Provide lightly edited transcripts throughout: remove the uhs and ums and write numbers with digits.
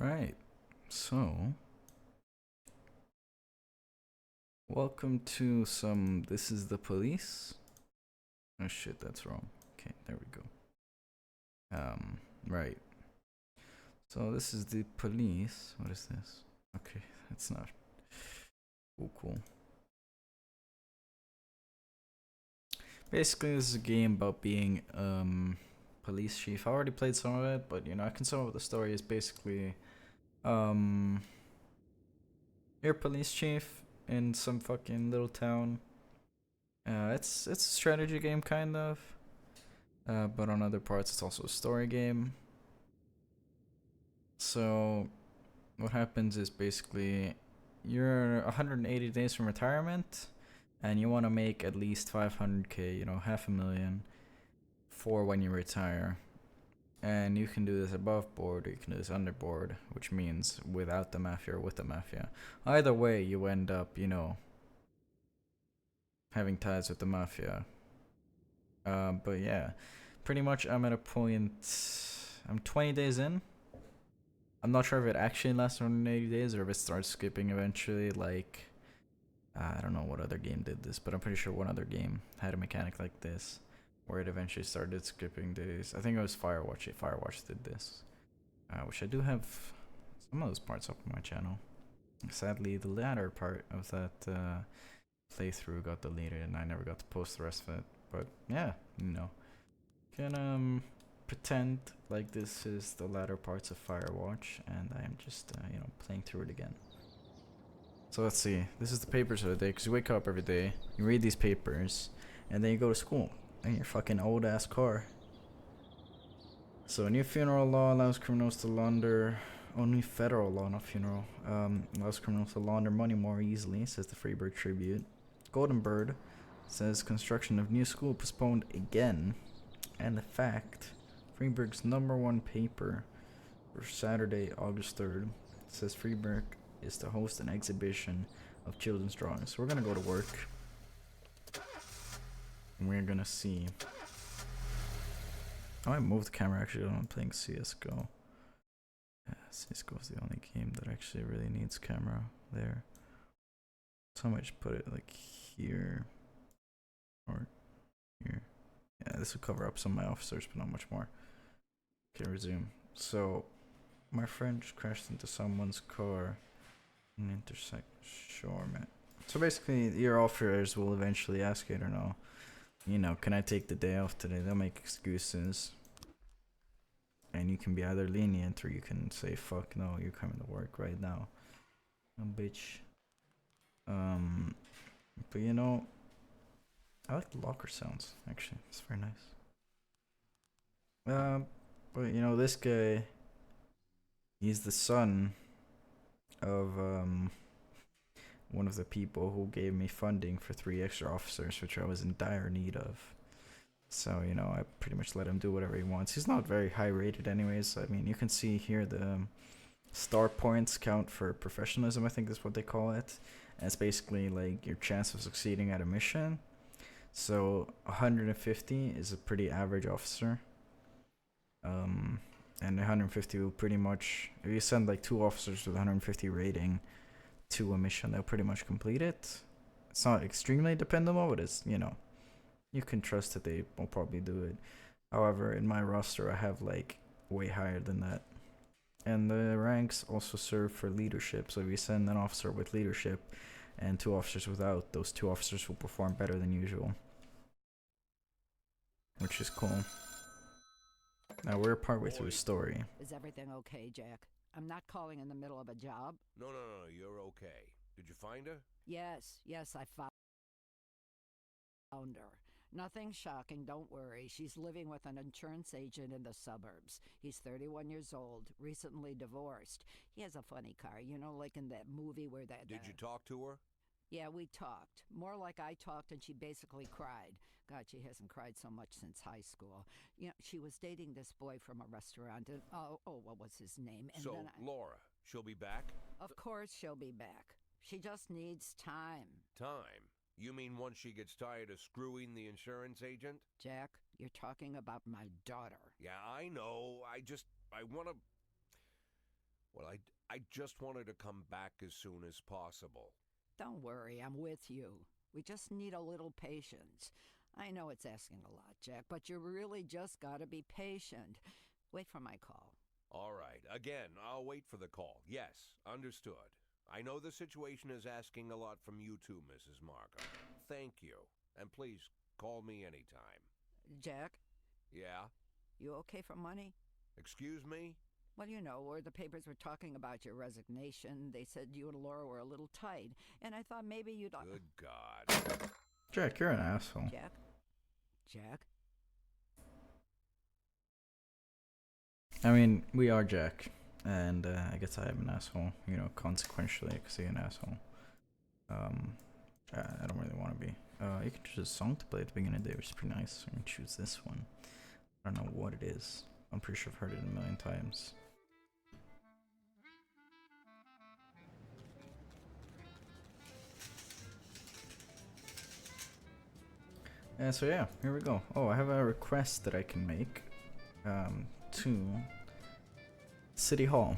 Right. So, welcome to some This is the Police. Oh shit, that's wrong. Okay, there we go. Right. So, this is the police. What is this? Okay, that's not. Cool. Basically, this is a game about being police chief. I already played some of it, but I can sum up the story is basically um you're a police chief in some fucking little town. It's a strategy game kind of. But on other parts, it's also a story game. So, what happens is basically you're 180 days from retirement, and you want to make at least 500k, half a million, for when you retire. And you can do this above board, or you can do this under board, which means without the mafia or with the mafia. Either way, you end up, having ties with the mafia. But yeah, pretty much I'm at a point. I'm 20 days in. I'm not sure if it actually lasts 180 days or if it starts skipping eventually. Like, I don't know what other game did this, but I'm pretty sure one other game had a mechanic like this where it eventually started skipping days. I think it was Firewatch. Yeah, Firewatch did this, which I do have some of those parts up on my channel. Sadly, the latter part of that playthrough got deleted and I never got to post the rest of it. But yeah, can pretend like this is the latter parts of Firewatch, and I am just playing through it again. So let's see. This is the papers of the day, because you wake up every day, you read these papers, and then you go to school in your fucking old ass car. So a new funeral law allows criminals to launder. Only federal law, not funeral. Allows criminals to launder money more easily, says the Freeburg Tribute. Golden Bird says construction of new school postponed again. And the fact, Freeburg's #1 paper for Saturday, August 3rd, says Freeburg is to host an exhibition of children's drawings. So we're gonna go to work and we're gonna see. I might move the camera actually when I'm playing CSGO. Yeah, CSGO is the only game that actually really needs camera there. So I might just put it like here or here. Yeah, this will cover up some of my officers, but not much more. Okay, resume. So, my friend just crashed into someone's car in an intersection. Sure, man. So basically, your officers will eventually ask you, I don't know, can I take the day off today? They'll make excuses. And you can be either lenient or you can say, fuck no, you're coming to work right now. No, bitch. But I like the locker sounds, actually. It's very nice. But this guy, he's the son of one of the people who gave me funding for 3 extra officers, which I was in dire need of. So I pretty much let him do whatever he wants. He's not very high rated, anyways. I mean, you can see here the star points count for professionalism. I think that's what they call it. And it's basically like your chance of succeeding at a mission. So 150 is a pretty average officer. And 150 will pretty much, if you send like 2 officers with 150 rating to a mission, they'll pretty much complete it. It's not extremely dependable, but it's you can trust that they will probably do it. However, in my roster, I have like way higher than that. And the ranks also serve for leadership. So if you send an officer with leadership and 2 officers without, those 2 officers will perform better than usual, which is cool. Now we're partway through the story. Is everything okay, Jack? I'm not calling in the middle of a job. No, you're okay. Did you find her? Yes, I found her. Nothing shocking, don't worry. She's living with an insurance agent in the suburbs. He's 31 years old, recently divorced. He has a funny car, like in that movie where that... Did you talk to her? Yeah, we talked. More like I talked and she basically cried. God, she hasn't cried so much since high school. She was dating this boy from a restaurant and, what was his name? And so, then Laura, she'll be back? Of course she'll be back. She just needs time. Time? You mean once she gets tired of screwing the insurance agent? Jack, you're talking about my daughter. Yeah, I know. I want to... Well, I just wanted to come back as soon as possible. Don't worry, I'm with you. We just need a little patience. I know it's asking a lot, Jack, but you really just gotta be patient. Wait for my call. All right. Again, I'll wait for the call. Yes, understood. I know the situation is asking a lot from you too, Mrs. Markham. Thank you. And please, call me anytime. Jack, Yeah? you okay for money? Excuse me? Well, you know, where the papers were talking about your resignation, they said you and Laura were a little tight, and I thought maybe you'd... Good God. Jack, you're an asshole. Jack? Jack? I mean, we are Jack, and I guess I am an asshole, you know, consequentially, because he's an asshole. I don't really want to be. You can choose a song to play at the beginning of the day, which is pretty nice. I'm gonna choose this one. I don't know what it is. I'm pretty sure I've heard it a million times. So yeah, here we go. Oh, I have a request that I can make to City Hall.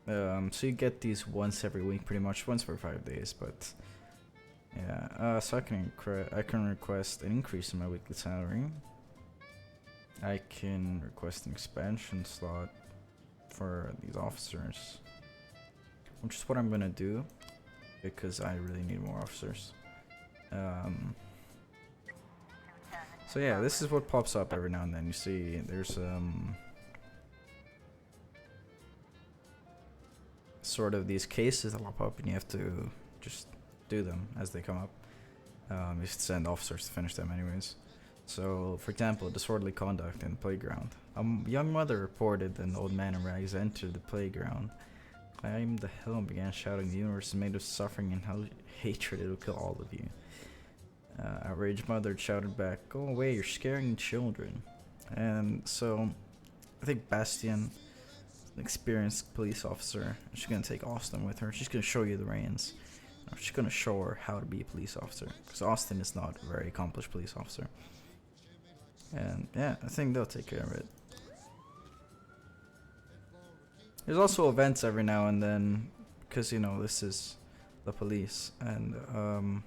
So you get these once every week, pretty much once for 5 days. But yeah, so I can request an increase in my weekly salary. I can request an expansion slot for these officers, which is what I'm gonna do because I really need more officers. So yeah, this is what pops up every now and then. You see, there's sort of these cases that pop up, and you have to just do them as they come up. You have to send officers to finish them anyways. So, for example, disorderly conduct in the playground. A young mother reported an old man in rags entered the playground, climbed the hill and began shouting, "The universe is made of suffering and hatred, it'll kill all of you." Outraged mother shouted back, "Go away, you're scaring children." And so, I think Bastian, an experienced police officer, she's gonna take Austin with her. She's gonna show you the reins. She's gonna show her how to be a police officer, because Austin is not a very accomplished police officer. And yeah, I think they'll take care of it. There's also events every now and then, because you know this is the police, and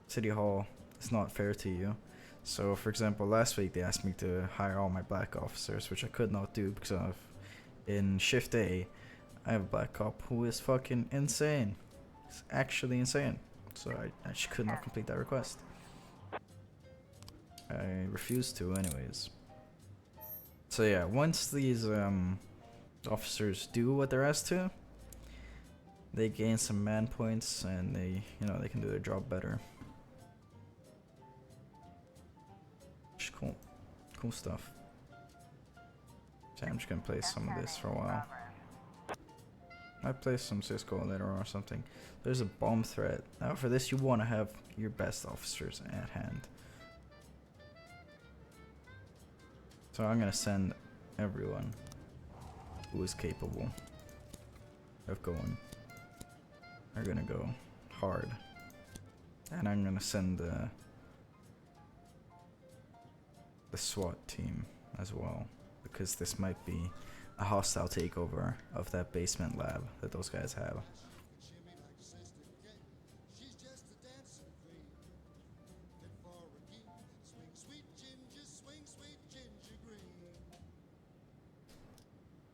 City Hall is not fair to you. So, for example, last week they asked me to hire all my black officers, which I could not do because of in Shift A, I have a black cop who is fucking insane. He's actually insane. So I just could not complete that request. I refused to anyways. So yeah, once these officers do what they're asked to, they gain some man points and they can do their job better. Which is cool. Cool stuff. So I'm just gonna play some of this for a while. I play some Cisco later on or something. There's a bomb threat. Now for this you want to have your best officers at hand. So I'm gonna send everyone who is capable of going. They're gonna go hard. And I'm gonna send the SWAT team as well, because this might be a hostile takeover of that basement lab that those guys have.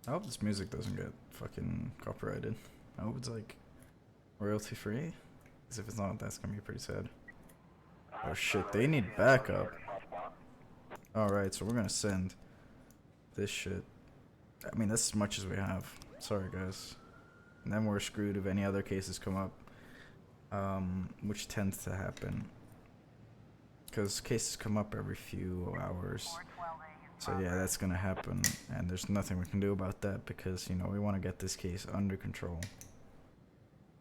I hope this music doesn't get fucking copyrighted. I hope it's like royalty free, because if it's not, that's gonna be pretty sad. Oh shit, they need backup. Alright, so we're gonna send this shit. I mean, that's as much as we have. Sorry, guys. And then we're screwed if any other cases come up. Which tends to happen. Because cases come up every few hours. So yeah, that's gonna happen. And there's nothing we can do about that because, you know, we want to get this case under control.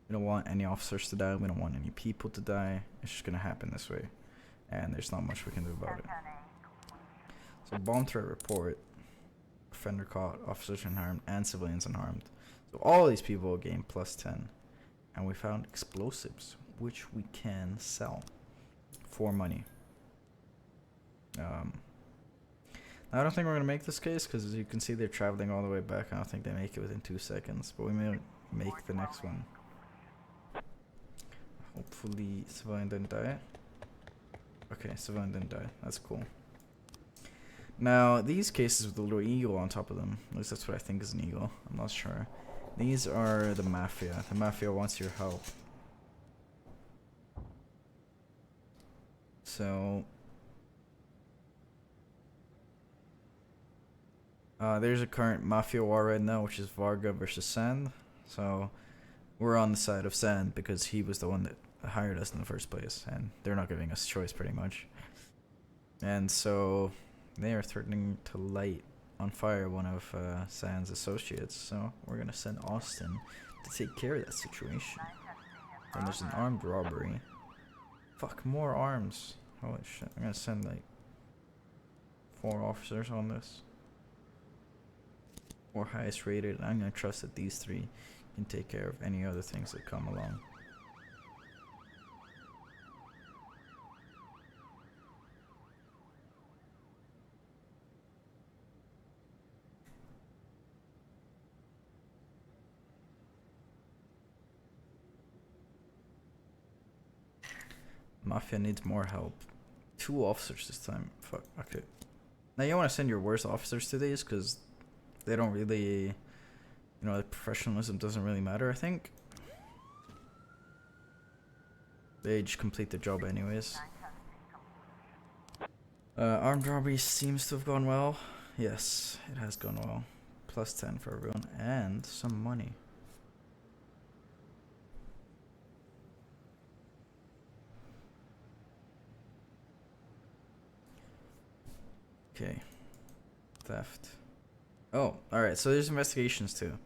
We don't want any officers to die. We don't want any people to die. It's just gonna happen this way. And there's not much we can do about it. So bomb threat report. Offender caught, officers unharmed, and civilians unharmed. So all these people will gain plus 10. And we found explosives, which we can sell for money. I don't think we're gonna make this case because as you can see they're traveling all the way back. I don't think they make it within 2 seconds, but we may make the next one. Hopefully Civilian didn't die. Okay, Civilian didn't die. That's cool. Now, these cases with the little eagle on top of them, at least that's what I think is an eagle. I'm not sure. These are the Mafia. The Mafia wants your help. So... there's a current Mafia war right now, which is Varga versus Sand. So, we're on the side of Sand because he was the one that hired us in the first place. And they're not giving us a choice, pretty much. And so... they are threatening to light on fire one of Sand's associates, so we're gonna send Austin to take care of that situation. And there's an armed robbery. Fuck, more arms. Holy shit, I'm gonna send like 4 officers on this. 4 highest rated. I'm gonna trust that these 3 can take care of any other things that come along. Mafia needs more help. 2 officers this time. Fuck, okay. Now you want to send your worst officers to these because they don't really, you know, the professionalism doesn't really matter, I think. They just complete the job anyways. Armed robbery seems to have gone well. Yes, it has gone well. Plus 10 for everyone and some money. Okay. Theft. Oh, alright, so there's investigations too.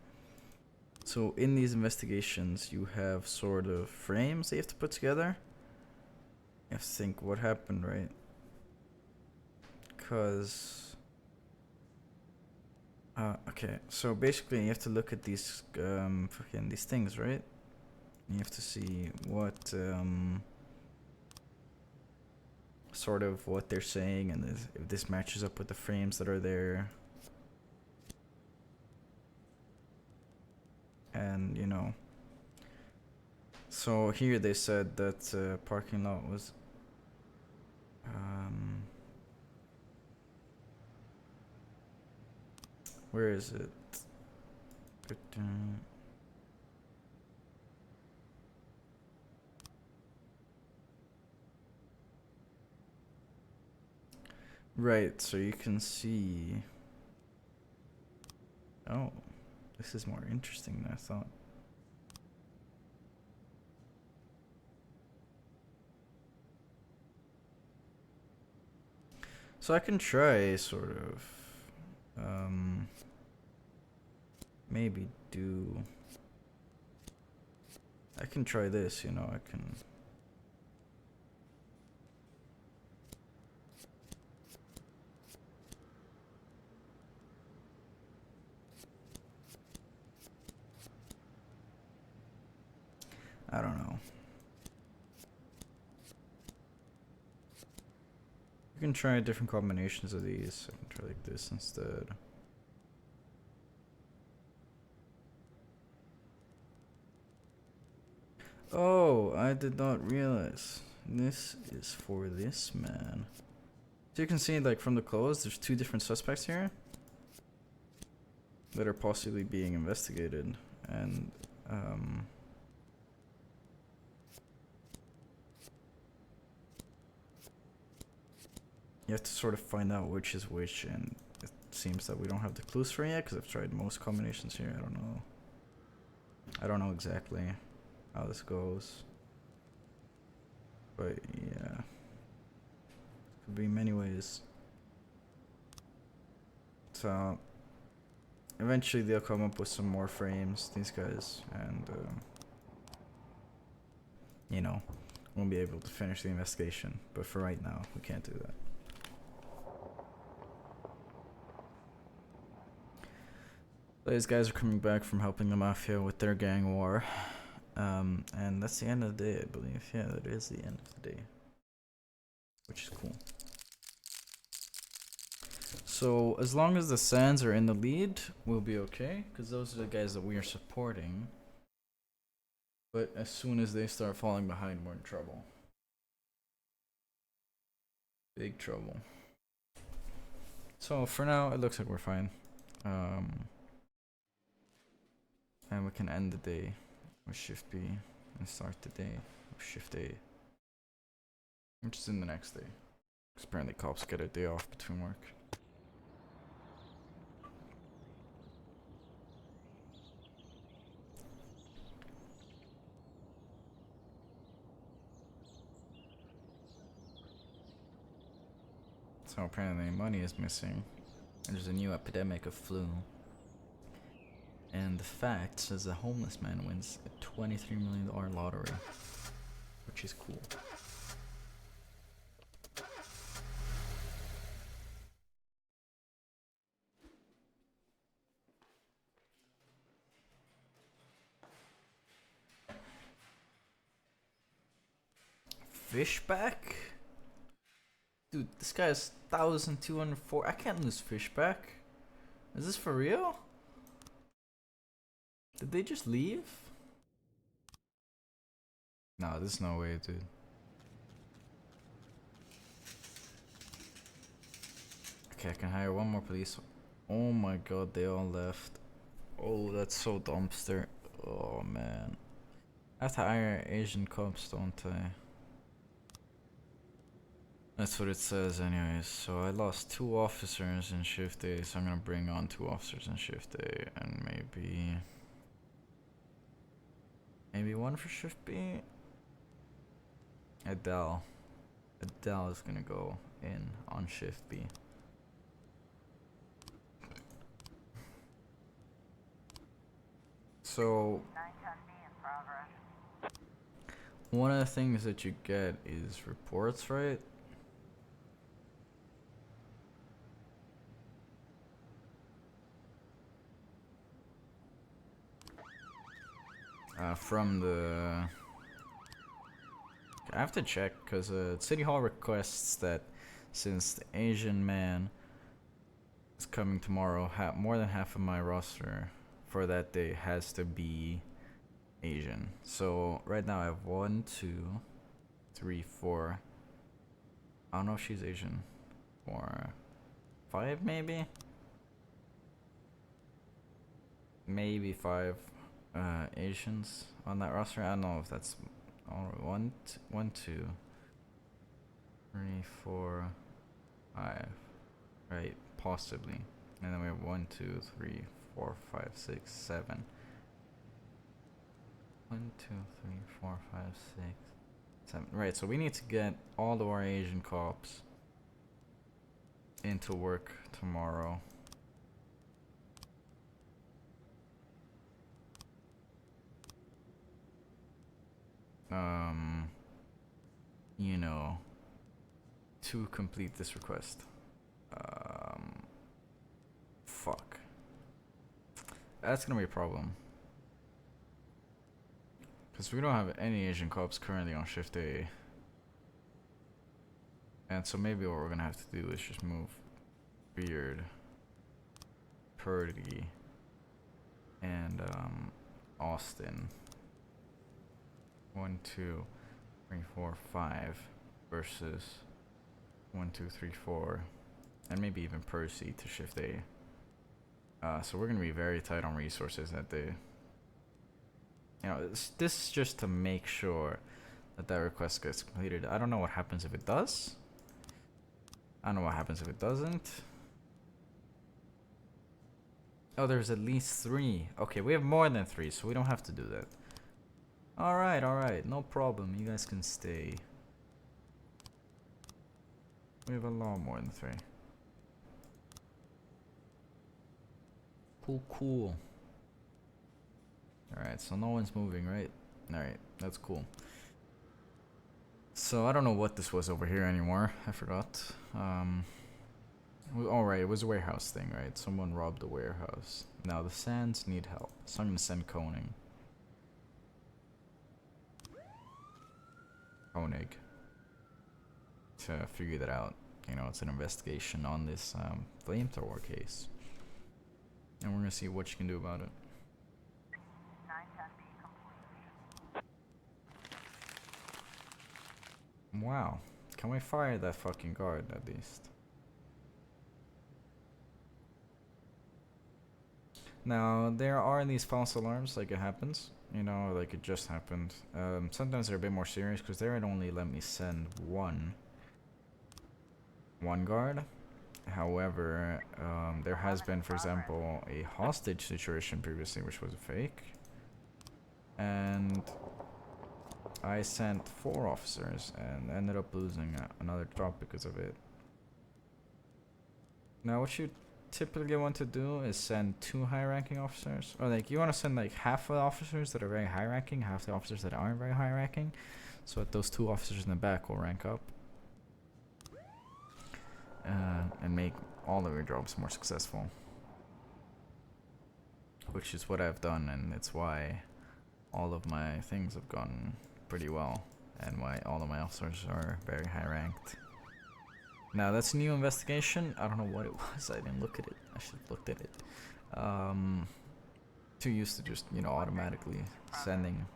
So in these investigations, you have sort of frames that you have to put together. You have to think what happened, right? Because... okay, so basically you have to look at these, fucking these things, right? You have to see what, sort of what they're saying and if this matches up with the frames that are there. And, you know. So here they said that parking lot was... where is it? Right, so you can see... oh, this is more interesting than I thought. So I can try sort of... maybe do... I can try this, you know, I can... I don't know. You can try different combinations of these. I can try like this instead. Oh, I did not realize. This is for this man. So you can see like from the clothes, there's 2 different suspects here that are possibly being investigated. And you have to sort of find out which is which, and it seems that we don't have the clues for it yet because I've tried most combinations here. I don't know. I don't know exactly how this goes. But yeah. Could be many ways. So eventually they'll come up with some more frames, these guys, and you know, we'll be able to finish the investigation. But for right now, we can't do that. These guys are coming back from helping the Mafia with their gang war. And that's the end of the day, I believe. Yeah, that is the end of the day. Which is cool. So as long as the Sands are in the lead, we'll be okay, because those are the guys that we are supporting. But as soon as they start falling behind, we're in trouble. Big trouble. So for now, it looks like we're fine. And we can end the day with Shift B and start the day with Shift A. Which is in the next day. Because apparently cops get a day off between work. So apparently money is missing. There's a new epidemic of flu. And the fact says a homeless man wins a $23 million lottery. Which is cool. Fishback? Dude, this guy is 1,204. I can't lose Fishback. Is this for real? Did they just leave? No, there's no way, dude. Okay, I can hire one more police. Oh my god, they all left. Oh, that's so dumpster. Oh man. I have to hire Asian cops, don't I? That's what it says anyways. So I lost 2 officers in Shift A, so I'm gonna bring on 2 officers in Shift A and maybe 1 for Shift B. Adele is gonna go in on Shift B. So one of the things that you get is reports, right? From the... I have to check, because City Hall requests that since the Asian man is coming tomorrow, more than half of my roster for that day has to be Asian. So right now I have 1, 2, 3, 4. I don't know if she's Asian. 4, 5 maybe? Maybe 5 Asians on that roster. I don't know if that's all. 1, 2, 3, 4, 5. Right, possibly. And then we have 1, 2, 3, 4, 5, 6, 7. 1, 2, 3, 4, 5, 6, 7. Right, so we need to get all of our Asian cops into work tomorrow. You know, to complete this request. Fuck. That's gonna be a problem. Because we don't have any Asian cops currently on Shift A. And so maybe what we're gonna have to do is just move Beard, Purdy, and Austin. 1, 2, 3, 4, 5 versus 1, 2, 3, 4, and maybe even Percy to Shift A. So we're gonna be very tight on resources that day. You know, this is just to make sure that that request gets completed. I don't know what happens if it does. I don't know what happens if it doesn't. Oh, there's at least 3. Okay, we have more than 3, so we don't have to do that. Alright, no problem. You guys can stay. We have a lot more than 3. Cool. Alright, so no one's moving, right? Alright, that's cool. So I don't know what this was over here anymore. I forgot. Alright, it was a warehouse thing, right? Someone robbed the warehouse. Now the Sands need help, so I'm gonna send Koenig to figure that out. you know, it's an investigation on this flamethrower case, and we're gonna see what you can do about it. Wow, can we fire that fucking guard at least? Now, there are these false alarms, like it happens, you know, like it just happened. Sometimes they're a bit more serious because they'd only let me send one guard. However, there has been, for example, a hostage situation previously, which was a fake. And I sent 4 officers and ended up losing another drop because of it. Now, what you typically want to do is send 2 high-ranking officers, or like you want to send like half of the officers that are very high-ranking, half the officers that aren't very high-ranking, so that those 2 officers in the back will rank up and make all of your jobs more successful. Which is what I've done, and it's why all of my things have gone pretty well, and why all of my officers are very high-ranked. Now, that's a new investigation. I don't know what it was. I didn't look at it. I should have looked at it. Too used to just, you know, automatically sending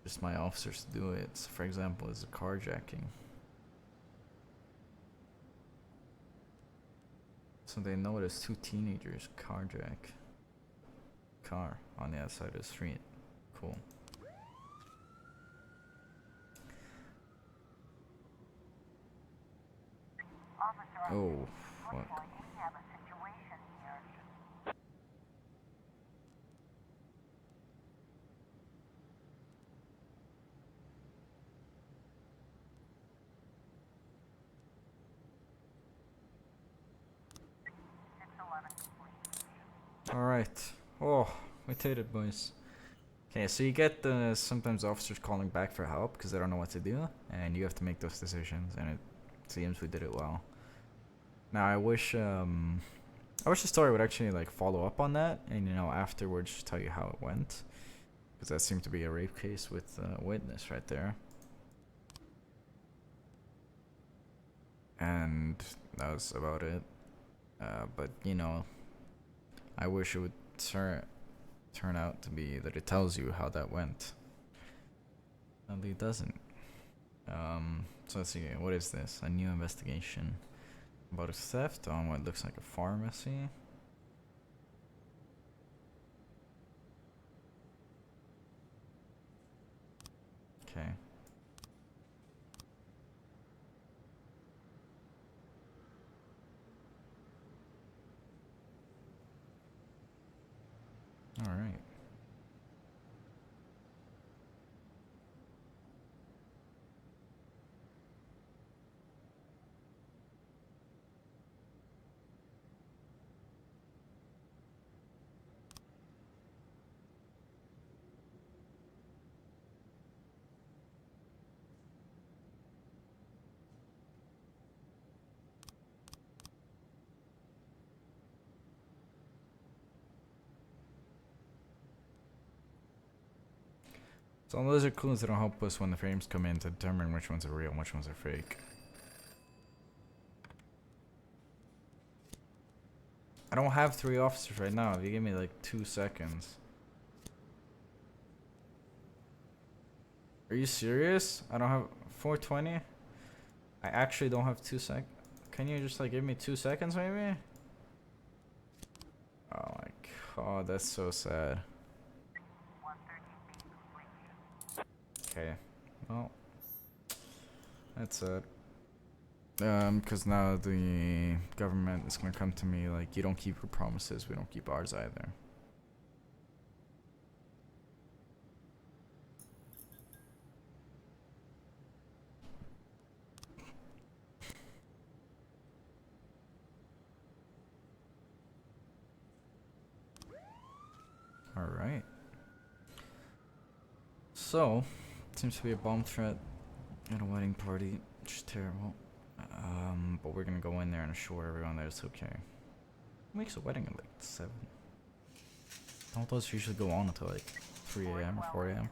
just my officers to do it. So, for example, is a carjacking. So they noticed 2 teenagers carjack car on the outside of the street. Cool. Oh, fuck. Alright. Oh, we did it, boys. Okay, so you get sometimes officers calling back for help because they don't know what to do, and you have to make those decisions, and it seems we did it well. Now, I wish the story would actually like follow up on that, and you know, afterwards tell you how it went, because that seemed to be a rape case with a witness right there. And that was about it. But you know, I wish it would turn out to be that it tells you how that went. And it doesn't. So let's see, what is this? A new investigation about a theft on what looks like a pharmacy. Okay. All right. So those are clues that'll help us when the frames come in to determine which ones are real and which ones are fake. I don't have 3 officers right now. If you give me like 2 seconds. Are you serious? I don't have 420? I actually don't have 2 sec. Can you just like give me 2 seconds maybe? Oh my god, that's so sad. Okay, well, that's it. Because now the government is gonna come to me like, you don't keep your promises, we don't keep ours either. Alright. So, seems to be a bomb threat at a wedding party, which is terrible. But we're gonna go in there and assure everyone that it's okay. Who makes a wedding at like 7? Don't those usually go on until like 3 AM or 4 AM?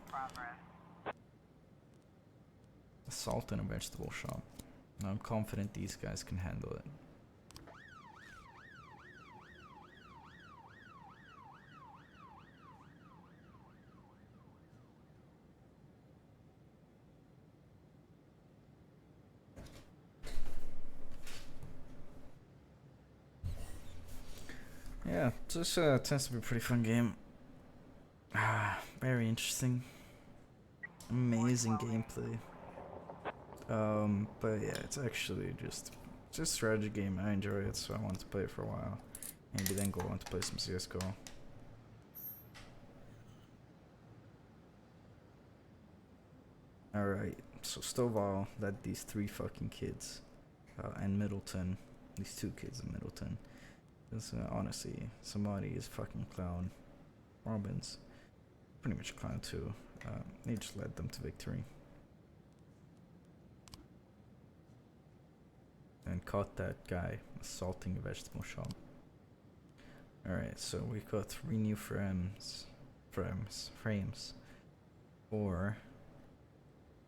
Assault in a vegetable shop. I'm confident these guys can handle it. Yeah, this tends to be a pretty fun game. Very interesting. Amazing gameplay. But yeah, it's actually just a strategy game. I enjoy it, so I want to play it for a while. Maybe then go on to play some CS:GO. Alright, so Stovall led these 3 fucking kids. And Middleton. These 2 kids in Middleton. Because honestly, somebody is fucking clown. Robbins. Pretty much a clown too. He just led them to victory. And caught that guy assaulting a vegetable shop. Alright, so we got 3 new frames. Or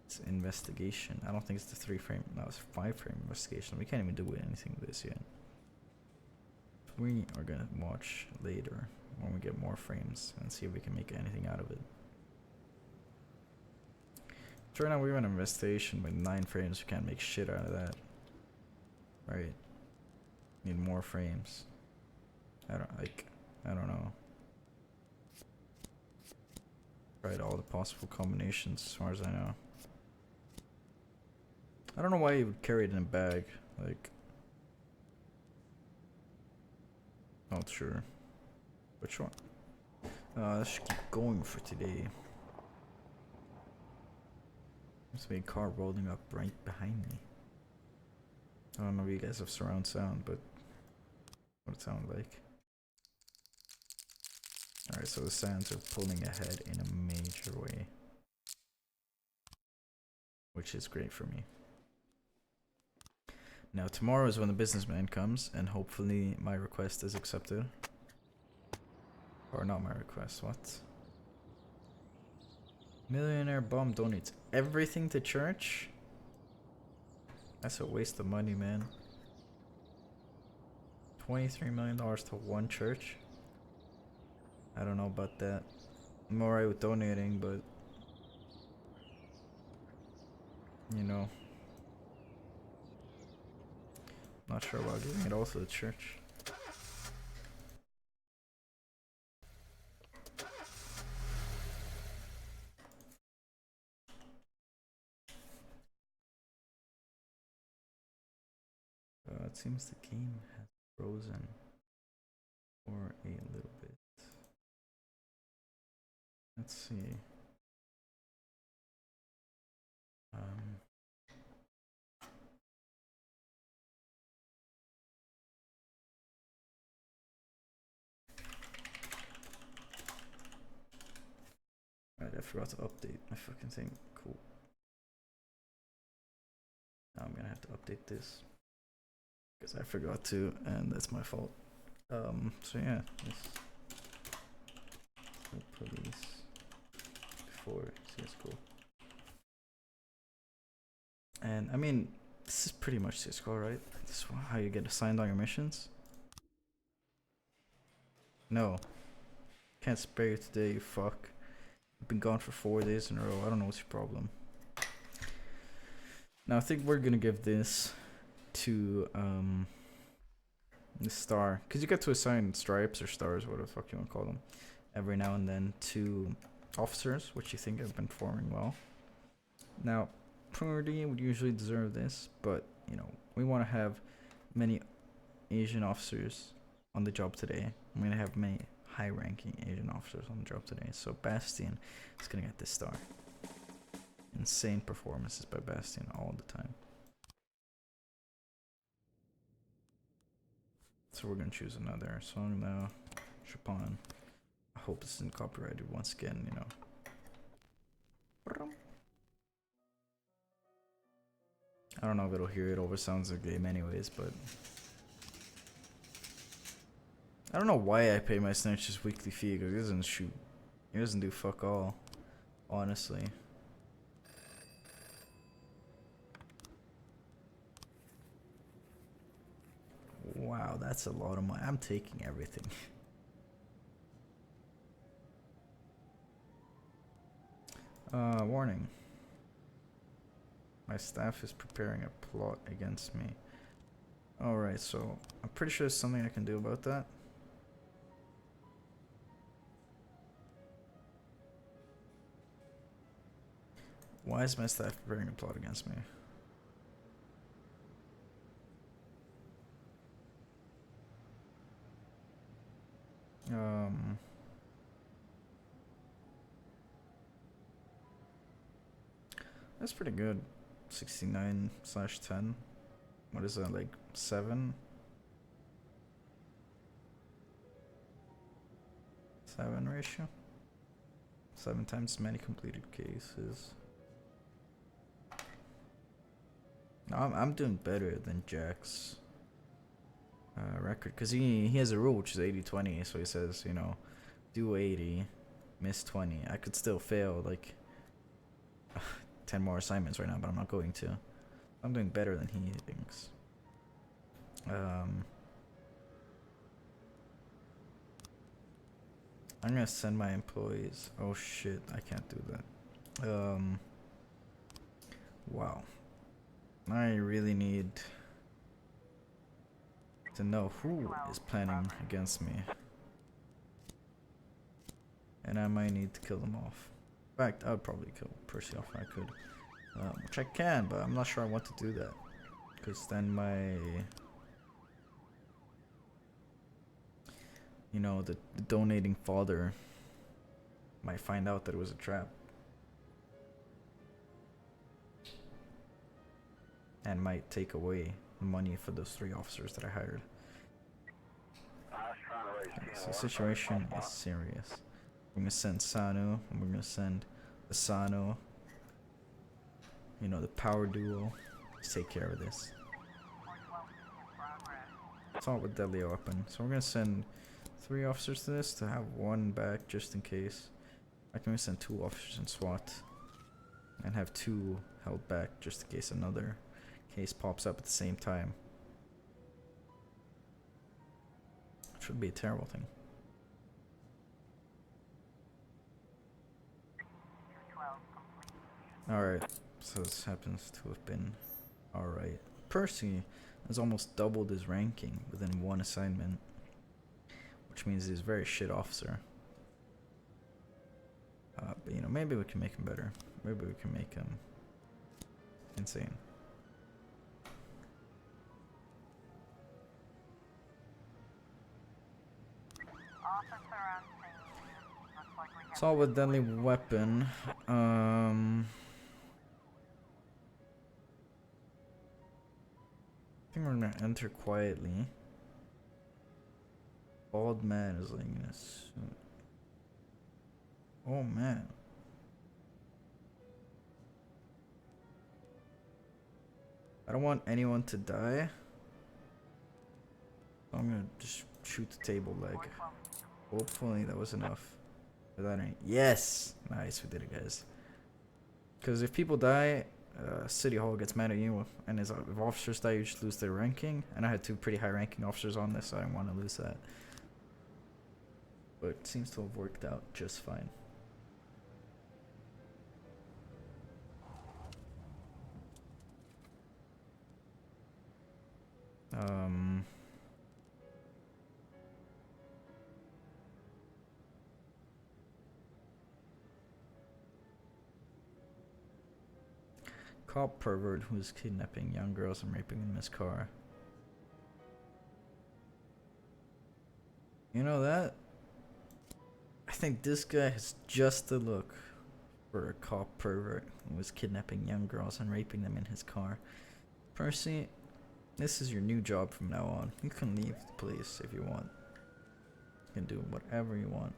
it's investigation. I don't think it's the 3 frame. No, it's 5 frame investigation. We can't even do anything with this yet. We are gonna watch later when we get more frames and see if we can make anything out of it. So right now we have an investigation with 9 frames. We can't make shit out of that. Right? Need more frames. I don't know. Tried all the possible combinations as far as I know. I don't know why you would carry it in a bag. Like, not sure. Which one? Let's just keep going for today. There's a car rolling up right behind me. I don't know if you guys have surround sound, but what it sounded like. Alright, so the sounds are pulling ahead in a major way. Which is great for me. Now tomorrow is when the businessman comes, and hopefully my request is accepted. Or not my request, what? Millionaire Bum donates everything to church? That's a waste of money, man. $23 million to one church? I don't know about that. I'm alright with donating, but you know, not sure about giving it all to the church. It seems the game has frozen for a little bit. Let's see. Right, I forgot to update my fucking thing. Cool. Now I'm gonna have to update this because I forgot to, and that's my fault. So yeah, this police before CS:GO. And I mean, this is pretty much CS:GO, right? This is how you get assigned on your missions. No, can't spare you today, you fuck. You've been gone for 4 days in a row. I don't know what's your problem. Now I think we're gonna give this to the star, because you get to assign stripes or stars, whatever the fuck you want to call them, every now and then to officers, which you think have been performing well. Now, Purdy would usually deserve this, but you know, we want to have many Asian officers on the job today. I'm gonna have many high-ranking Asian officers on the job today, so Bastion is gonna get this star. Insane performances by Bastion all the time. So we're gonna choose another song now. Chopin. I hope this isn't copyrighted once again, you know. I don't know if it'll hear it over sounds of the game anyways, but I don't know why I pay my snitches weekly fee, because he doesn't shoot. He doesn't do fuck all, honestly. Wow, that's a lot of money. I'm taking everything. Warning. My staff is preparing a plot against me. Alright, so I'm pretty sure there's something I can do about that. Why is my staff preparing a plot against me? That's pretty good. 69/10. What is that, like 7? 7 ratio? 7 times many completed cases. No, I'm doing better than Jack's record, because he has a rule which is 80/20, so he says, you know, do 80, miss 20. I could still fail like 10 more assignments right now, but I'm not going to. I'm doing better than he thinks. I'm gonna send my employees. Oh shit, I can't do that. Wow. I really need to know who is planning against me. And I might need to kill them off. In fact, I would probably kill Percy off if I could. Which I can, but I'm not sure I want to do that. Because then my... You know, the donating father might find out that it was a trap. And might take away the money for those 3 officers that I hired. Okay, so the situation is serious. We're gonna send Sanu, and we're gonna send Asano. You know, the power duo. Let's take care of this. It's all with deadly weapon. So we're gonna send 3 officers to this to have 1 back just in case. I can send 2 officers in SWAT and have 2 held back just in case another case pops up at the same time. Should be a terrible thing. Alright, so this happens to have been alright. Percy has almost doubled his ranking within 1 assignment, which means he's a very shit officer. But you know, maybe we can make him better. Maybe we can make him insane. Assault with deadly weapon. I think we're gonna enter quietly. Bald man is like in a suit. Oh man. I don't want anyone to die. So I'm gonna just shoot the table leg. Hopefully that was enough. But that ain't. Yes! Nice, we did it, guys. Because if people die, City Hall gets mad at you, and if officers die, you just lose their ranking. And I had 2 pretty high ranking officers on this, so I didn't want to lose that. But it seems to have worked out just fine. Cop pervert who's kidnapping young girls and raping them in his car. You know that? I think this guy has just the look for a cop pervert who was kidnapping young girls and raping them in his car. Percy, this is your new job from now on. You can leave the police if you want. You can do whatever you want.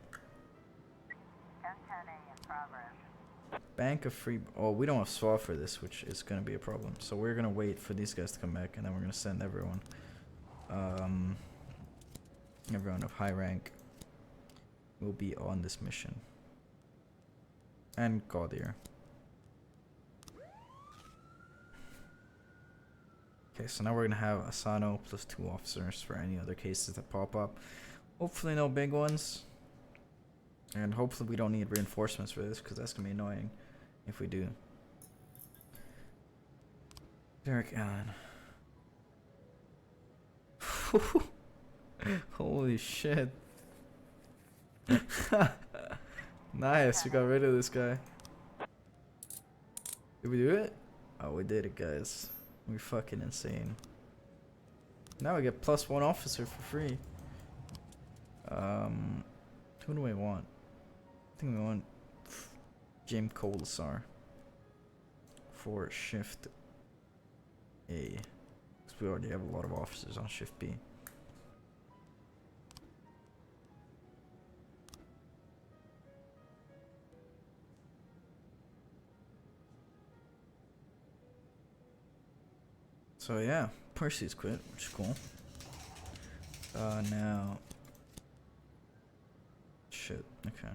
1010A in progress. Bank of free... Oh, we don't have SWAT for this, which is going to be a problem. So we're going to wait for these guys to come back, and then we're going to send everyone. Everyone of high rank will be on this mission. And Gaudier. Okay, so now we're gonna have Asano plus 2 officers for any other cases that pop up. Hopefully no big ones. And hopefully we don't need reinforcements for this, because that's gonna be annoying if we do. Derek Allen. Holy shit. Nice, we got rid of this guy. Did we do it? Oh, we did it, guys. We're fucking insane. Now we get +1 officer for free. Who do I want? I think we want James Colasar for shift A. Because we already have a lot of officers on shift B. So yeah, Percy's quit, which is cool. Now... Shit, okay.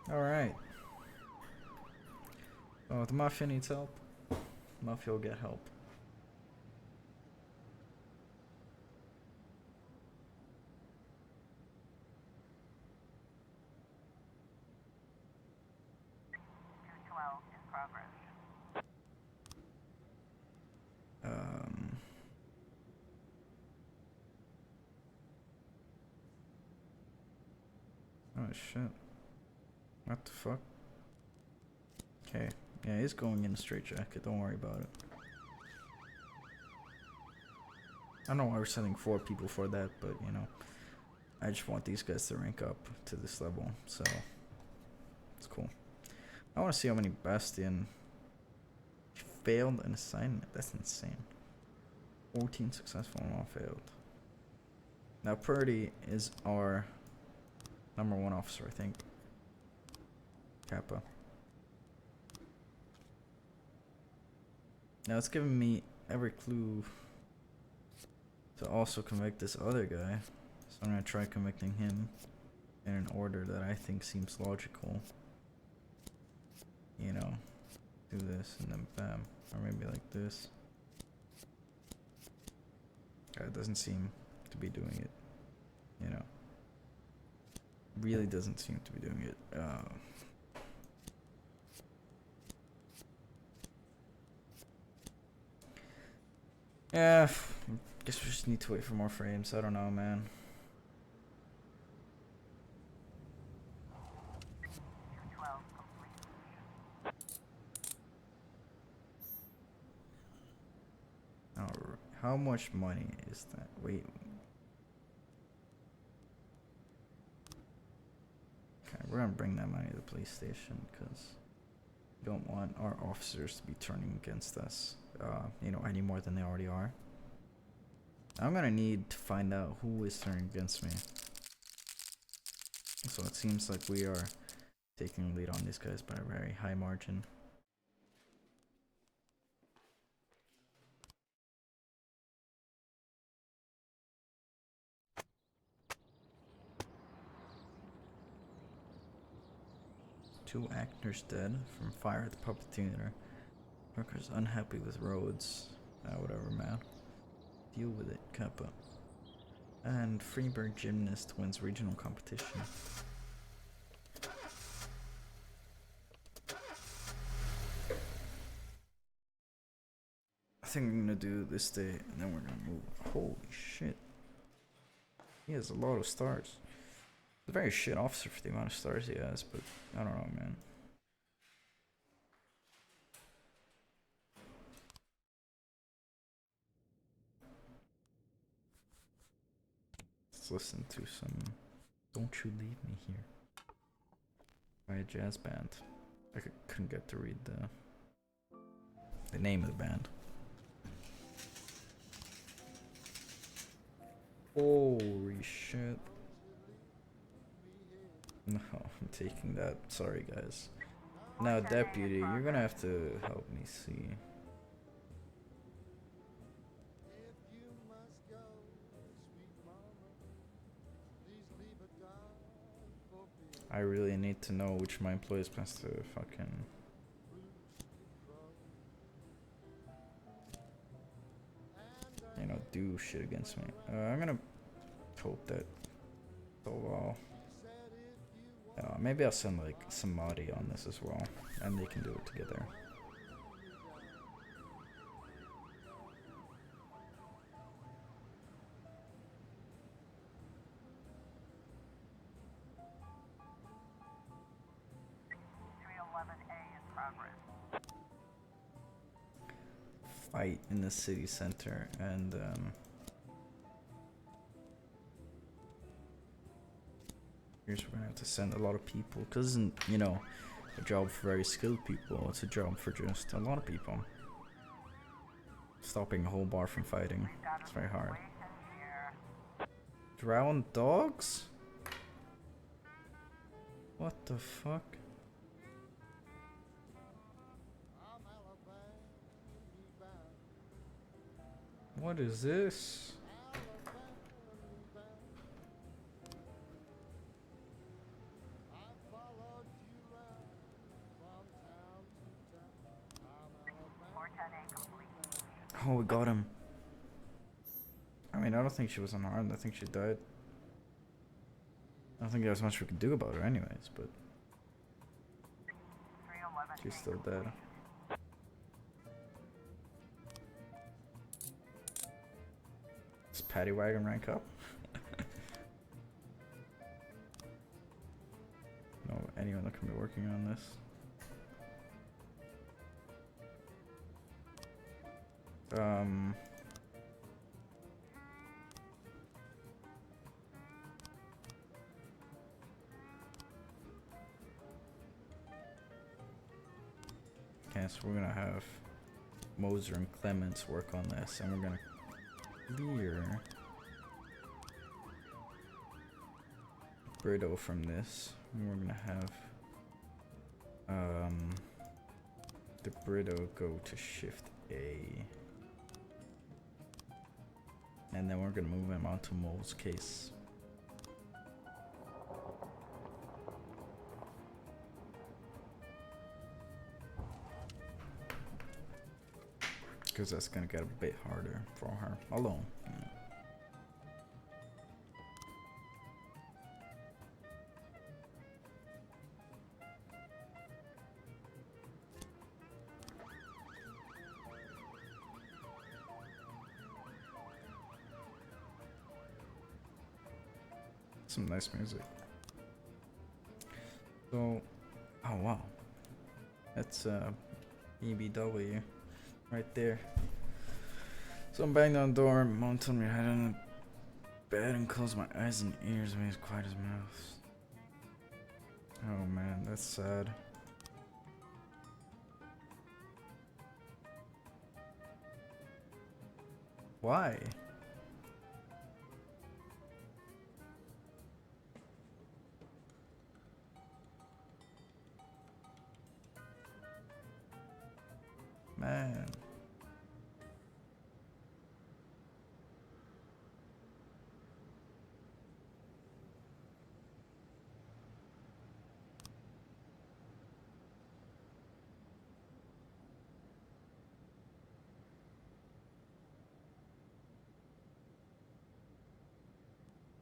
Alright. Oh, if the Mafia needs help, Mafia will get help. Oh shit. What the fuck? Okay. Yeah, he's going in a straitjacket, don't worry about it. I don't know why we're sending 4 people for that, but you know. I just want these guys to rank up to this level, so it's cool. I want to see how many Bastion failed an assignment. That's insane. 14 successful and 1 failed. Now Purdy is our #1 officer, I think. Kappa. Now it's giving me every clue to also convict this other guy. So I'm gonna try convicting him in an order that I think seems logical. You know, do this and then bam. Or maybe like this. It doesn't seem to be doing it. You know. Really doesn't seem to be doing it. Yeah, guess we just need to wait for more frames. I don't know, man. Alright, how much money is that? Wait. Okay, we're gonna bring that money to the police station because we don't want our officers to be turning against us, you know, any more than they already are. I'm gonna need to find out who is turning against me. So it seems like we are taking the lead on these guys by a very high margin. Two actors dead from fire at the Puppet Theater. Workers unhappy with roads. Whatever, man. Deal with it, Kappa. And Freeburg gymnast wins regional competition. I think I'm gonna do this day and then we're gonna move. Holy shit. He has a lot of stars. He's a very shit officer for the amount of stars he has, but I don't know, man. Let's listen to some Don't You Leave Me Here by a jazz band. I couldn't get to read the name of the band. Holy shit. No, I'm taking that. Sorry, guys. Now, deputy, you're gonna have to help me see. I really need to know which of my employees plans to fucking... you know, do shit against me. I'm gonna hope that... so, maybe I'll send like somebody on this as well, and they can do it together. Fight in the city center, and here's we're gonna have to send a lot of people, because isn't, you know, a job for very skilled people, it's a job for just a lot of people. Stopping a whole bar from fighting, it's very hard. Drowned dogs? What the fuck? What is this? Oh, we got him. I mean, I don't think she was unharmed. I think she died. I don't think there was much we could do about her anyways, but... she's still dead. Does Paddy Wagon rank up? No, anyone that can be working on this. Okay, so we're gonna have Moser and Clements work on this, and we're gonna clear Brito from this. And we're gonna have the Brito go to Shift A. And then we're gonna move him onto Mole's case. Because that's gonna get a bit harder for her alone. Yeah. Some nice music. So, oh wow, that's EBW right there. So I'm banging on the door, mount on my head on the bed, and close my eyes and ears, and he's quiet as mouse. Oh man, that's sad. Why? Man.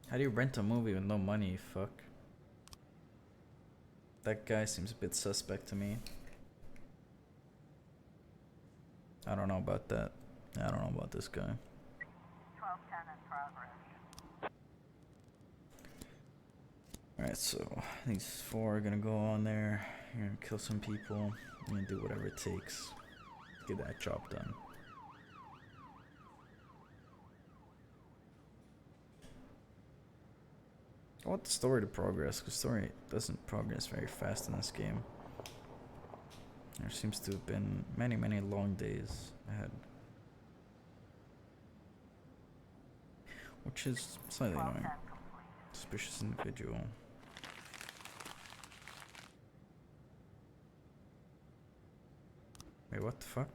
How do you rent a movie with no money, fuck? That guy seems a bit suspect to me. I don't know about that. I don't know about this guy. 1210 in progress. Alright, so these four are gonna go on there. You're gonna kill some people. You're gonna do whatever it takes to get that job done. I want the story to progress, because story doesn't progress very fast in this game. There seems to have been many, many long days ahead. Which is slightly annoying. Suspicious individual. Wait, what the fuck?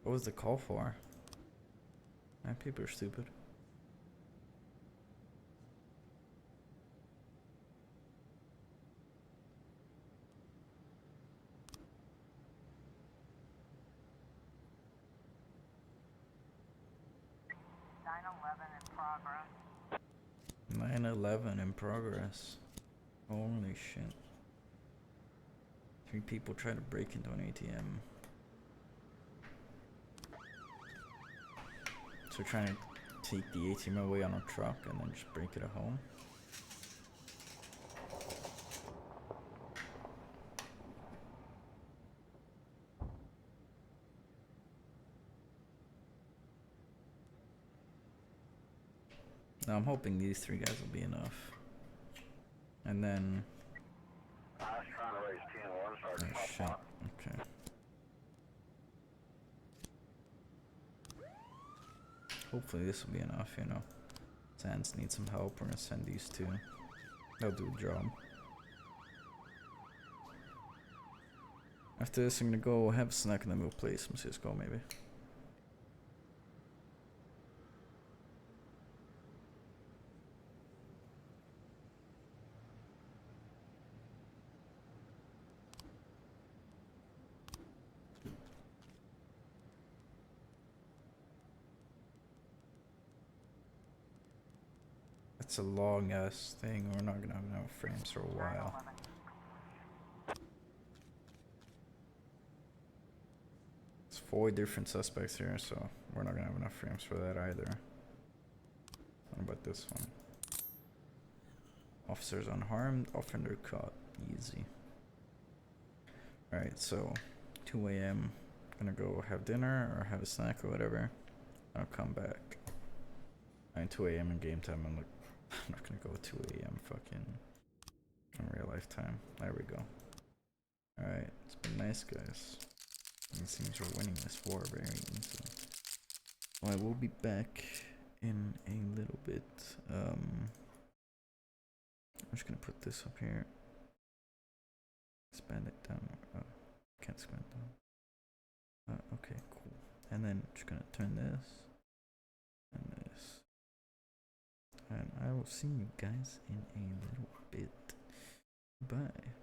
What was the call for? Man, people are stupid. progress. 9/11 in progress. Holy shit. 3 people try to break into an ATM. So trying to take the ATM away on a truck and then just break it at home. Now I'm hoping these 3 guys will be enough. And then... I was trying to raise 10-1, Sergeant. Oh shit, okay. Hopefully this will be enough, you know. Sans needs some help, we're gonna send these 2. They'll do the job. After this I'm gonna go have a snack and then we'll play some CSGO maybe. It's a long ass thing, we're not gonna have enough frames for a while. It's 4 different suspects here, so we're not gonna have enough frames for that either. What about this one? Officers unharmed, offender caught. Easy. Alright, so 2 AM. Gonna go have dinner or have a snack or whatever. I'll come back. 2 AM in game time. I'm not gonna go 2 AM fucking in real life time. There we go. Alright, it's been nice, guys. It seems we're winning this war very easily. Well, I will be back in a little bit. I'm just gonna put this up here. Expand it down. Can't expand it down. Okay, cool. And then just gonna turn this and this. And I will see you guys in a little bit. Bye.